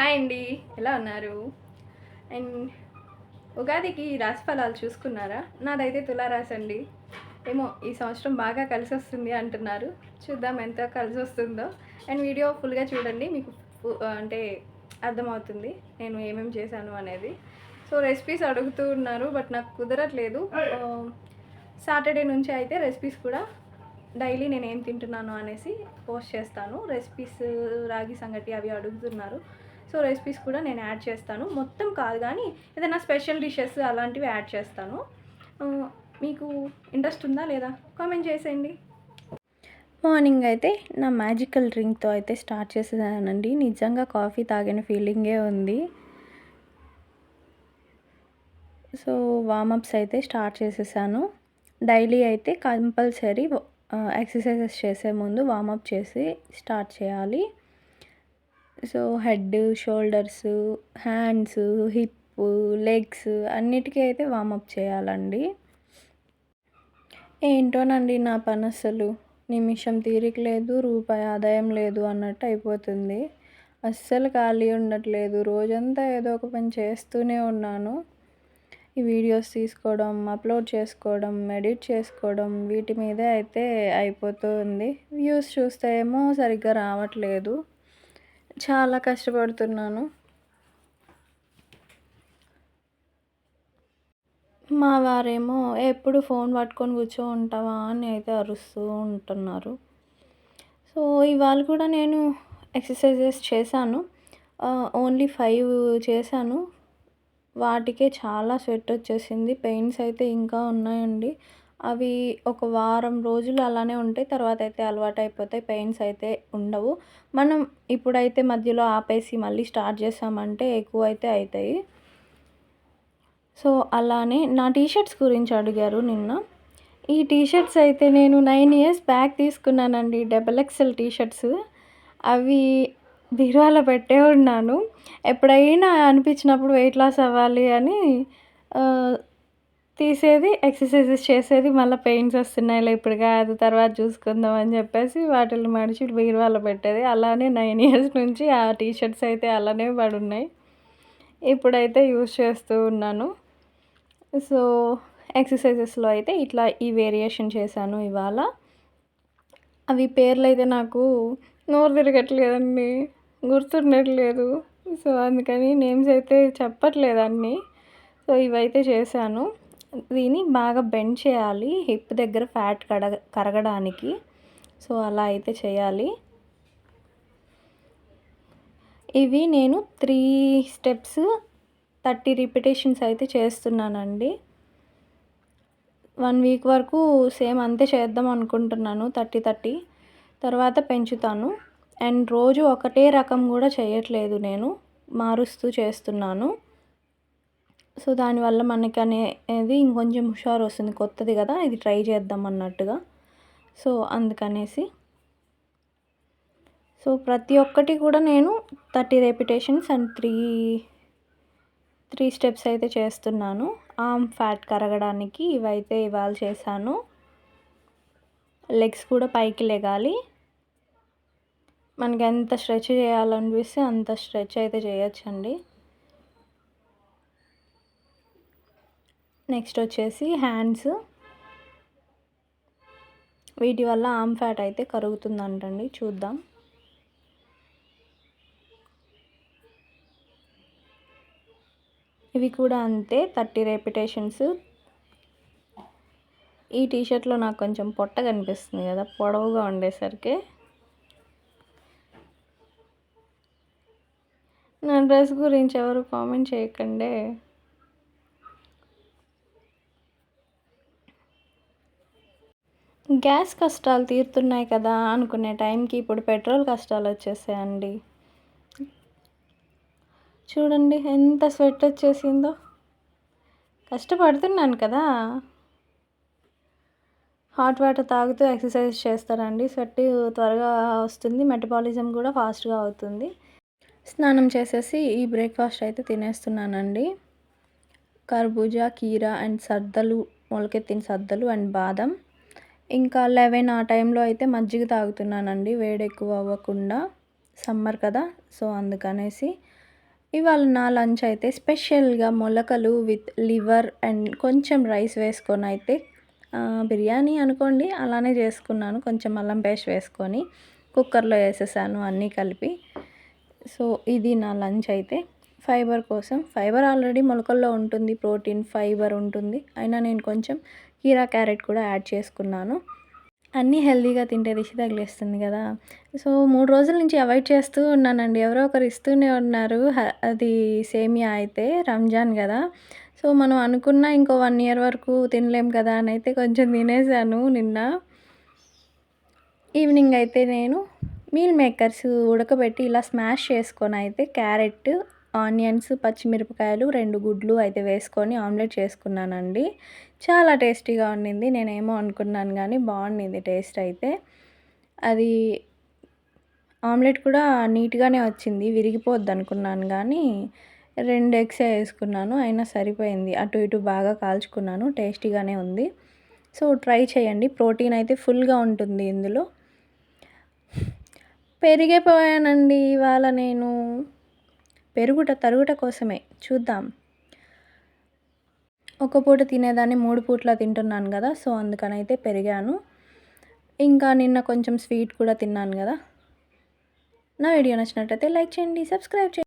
Hi అండి, ఎలా ఉన్నారు? అండ్ ఉగాదికి రాశి ఫలాలు చూసుకున్నారా? నాదైతే తులారాశి అండి. ఏమో ఈ సంవత్సరం బాగా కలిసి వస్తుంది అంటున్నారు. చూద్దాం ఎంత కలిసి వస్తుందో. అండ్ వీడియో ఫుల్గా చూడండి, మీకు అంటే అర్థమవుతుంది నేను ఏమేమి చేశాను అనేది. సో రెసిపీస్ అడుగుతూ ఉన్నారు, బట్ నాకు కుదరట్లేదు. సాటర్డే నుంచి అయితే రెసిపీస్ కూడా డైలీ నేను ఏం తింటున్నాను అనేసి పోస్ట్ చేస్తాను. రెసిపీస్ రాగి సంగటి అవి అడుగుతున్నారు. సో రెసిపీస్ కూడా నేను యాడ్ చేస్తాను, మొత్తం కాదు కానీ ఏదైనా స్పెషల్ డిషెస్ అలాంటివి యాడ్ చేస్తాను. మీకు ఇంట్రెస్ట్ ఉందా లేదా కామెంట్ చేసేయండి. మార్నింగ్ అయితే నా మ్యాజికల్ డ్రింక్తో అయితే స్టార్ట్ చేసేదానండి. నిజంగా కాఫీ తాగిన ఫీలింగే ఉంది. సో వార్మప్స్ అయితే స్టార్ట్ చేసేసాను. డైలీ అయితే కంపల్సరీ ఎక్సర్సైజెస్ చేసే ముందు వార్మప్ చేసి స్టార్ట్ చేయాలి. So head, shoulders, hands, hip, legs అన్నిటికీ అయితే వార్మప్ చేయాలండి. ఏంటోనండి నా పని అసలు నిమిషం తీరిక లేదు, రూపాయి ఆదాయం లేదు అన్నట్టు అయిపోతుంది. అస్సలు ఖాళీ ఉండట్లేదు, రోజంతా ఏదో ఒక పని చేస్తూనే ఉన్నాను. ఈ వీడియోస్ తీసుకోవడం, అప్లోడ్ చేసుకోవడం, ఎడిట్ చేసుకోవడం వీటి మీదే అయితే అయిపోతుంది. వ్యూస్ చూస్తే ఏమో సరిగ్గా రావట్లేదు. చాలా కష్టపడుతున్నాను. మా వారేమో ఎప్పుడు ఫోన్ పట్టుకొని కూర్చో ఉంటావా అని అయితే అరుస్తూ ఉంటున్నారు. సో ఇవాళ కూడా నేను ఎక్సర్సైజెస్ చేశాను. ఓన్లీ 5 చేశాను. వాటికే చాలా స్వెట్ వచ్చేసింది. పెయిన్స్ అయితే ఇంకా ఉన్నాయండి. అవి ఒక వారం రోజులు అలానే ఉంటాయి, తర్వాత అయితే అలవాటు అయిపోతాయి, పెయిన్స్ అయితే ఉండవు. మనం ఇప్పుడైతే మధ్యలో ఆపేసి మళ్ళీ స్టార్ట్ చేసామంటే ఎక్కువ అయితే అవుతాయి. సో అలానే నా టీషర్ట్స్ గురించి అడిగారు నిన్న. ఈ టీషర్ట్స్ అయితే నేను 9 ఇయర్స్ బ్యాక్ తీసుకున్నానండి, XXL టీషర్ట్స్. అవి బీరువాలో పెట్టే ఉన్నాను. ఎప్పుడైనా అనిపించినప్పుడు వెయిట్ లాస్ అవ్వాలి అని తీసేది, ఎక్సర్సైజెస్ చేసేది. మళ్ళీ పెయిన్స్ వస్తున్నాయిలే ఇప్పుడు కాదు తర్వాత చూసుకుందాం అని చెప్పేసి వాటిని మడిచి బీరువాలో పెట్టేది. అలానే 9 ఇయర్స్ నుంచి ఆ టీషర్ట్స్ అయితే అలానే పడున్నాయి. ఇప్పుడైతే యూజ్ చేస్తూ ఉన్నాను. సో ఎక్సర్సైజెస్లో అయితే ఇట్లా ఈ వేరియేషన్ చేశాను ఇవాళ. అవి పేర్లు అయితే నాకు నోరు తిరగట్లేదండి, గుర్తుండట్లేదు. సో అందుకని నేమ్స్ అయితే చెప్పట్లేదు అన్నీ. సో ఇవైతే చేశాను. దీన్ని బాగా బెండ్ చేయాలి హిప్ దగ్గర ఫ్యాట్ కరగడానికి. సో అలా అయితే చేయాలి. ఇవి నేను 3 స్టెప్స్ 30 రిపిటేషన్స్ అయితే చేస్తున్నానండి. 1 వీక్ వరకు సేమ్ అంతే చేద్దాం అనుకుంటున్నాను, 30 తర్వాత పెంచుతాను. అండ్ రోజు ఒకటే రకం కూడా చేయట్లేదు, నేను మారుస్తూ చేస్తున్నాను. సో దానివల్ల మనకి అనేది ఇంకొంచెం హుషారు వస్తుంది, కొత్తది కదా ఇది ట్రై చేద్దాం అన్నట్టుగా. సో అందుకనేసి సో ప్రతి ఒక్కటి కూడా నేను 30 రిపిటేషన్స్ అండ్ 3 స్టెప్స్ అయితే చేస్తున్నాను. ఆర్మ్ ఫ్యాట్ కరగడానికి ఇవైతే ఇవాళ చేశాను. లెగ్స్ కూడా పైకి లెగాలి. మనకి ఎంత స్ట్రెచ్ చేయాలనిపిస్తే అంత స్ట్రెచ్ అయితే చేయొచ్చండి. నెక్స్ట్ వచ్చేసి హ్యాండ్స్. వీటి వల్ల ఆర్మ్ ఫ్యాట్ అయితే కరుగుతుందంటండి, చూద్దాం. ఇవి కూడా అంతే 30 రిపిటేషన్స్. ఈ టీషర్ట్లో నాకు కొంచెం పొట్ట కనిపిస్తుంది కదా పొడవుగా ఉండేసరికి. నా డ్రెస్ గురించి ఎవరు కామెంట్ చేయకండి. గ్యాస్ కష్టాలు తీరుతున్నాయి కదా అనుకునే టైంకి ఇప్పుడు పెట్రోల్ కష్టాలు వచ్చేసాయండి. చూడండి ఎంత స్వెట్ వచ్చేసిందో. కష్టపడుతున్నాను కదా. హాట్ వాటర్ తాగుతూ ఎక్సర్సైజ్ చేస్తారండి, స్వెట్ త్వరగా వస్తుంది, మెటబాలిజం కూడా ఫాస్ట్గా అవుతుంది. స్నానం చేసేసి ఈ బ్రేక్ఫాస్ట్ అయితే తినేస్తున్నానండి. కర్బూజా, కీరా అండ్ సద్దలు, మొలకెత్తిన సద్దలు అండ్ బాదం. ఇంకా 11 ఆ టైంలో అయితే మజ్జిగ తాగుతున్నానండి, వేడి ఎక్కువ అవ్వకుండా, సమ్మర్ కదా సో అందుకనేసి. ఇవాళ నా లంచ్ అయితే స్పెషల్గా మొలకలు విత్ లివర్ అండ్ కొంచెం రైస్ వేసుకొని అయితే బిర్యానీ అనుకోండి అలానే చేసుకున్నాను. కొంచెం అల్లం పేస్ట్ వేసుకొని కుక్కర్లో వేసేసాను అన్నీ కలిపి. సో ఇది నా లంచ్ అయితే. ఫైబర్ కోసం, ఫైబర్ ఆల్రెడీ మొలకల్లో ఉంటుంది, ప్రోటీన్ ఫైబర్ ఉంటుంది, అయినా నేను కొంచెం కీరా క్యారెట్ కూడా యాడ్ చేసుకున్నాను. అన్నీ హెల్తీగా తింటే దిష్టి తగిలేస్తుంది కదా. సో 3 రోజుల నుంచి అవాయిడ్ చేస్తూ ఉన్నానండి. ఎవరో ఒకరు ఇస్తూనే ఉన్నారు. అది సేమియా అయితే రంజాన్ కదా. సో మనం అనుకున్న ఇంకో 1 ఇయర్ వరకు తినలేం కదా అని అయితే కొంచెం తినేసాను నిన్న. ఈవినింగ్ అయితే నేను మీల్ మేకర్స్ ఉడకబెట్టి ఇలా స్మాష్ చేసుకొని అయితే క్యారెట్, ఆనియన్స్, పచ్చిమిరపకాయలు, 2 గుడ్లు అయితే వేసుకొని ఆమ్లెట్ చేసుకున్నానండి. చాలా టేస్టీగా ఉండింది. నేనేమో అనుకున్నాను కానీ బాగుండింది టేస్ట్ అయితే. అది ఆమ్లెట్ కూడా నీట్గానే వచ్చింది, విరిగిపోద్ది అనుకున్నాను కానీ 2 ఎగ్సే వేసుకున్నాను, అయినా సరిపోయింది. అటు ఇటు బాగా కాల్చుకున్నాను, టేస్టీగానే ఉంది. సో ట్రై చేయండి, ప్రోటీన్ అయితే ఫుల్గా ఉంటుంది ఇందులో. పెరిగిపోయానండి ఇవాళ నేను. తరుగుట కోసమే చూద్దాం. ఒక పూట తినేదాన్ని 3 పూట్ల తింటున్నాను కదా, సో అందుకనైతే పెరిగాను. ఇంకా నిన్న కొంచెం స్వీట్ కూడా తిన్నాను కదా. నా వీడియో నచ్చినట్టయితే లైక్ చేయండి, సబ్స్క్రైబ్ చేయండి.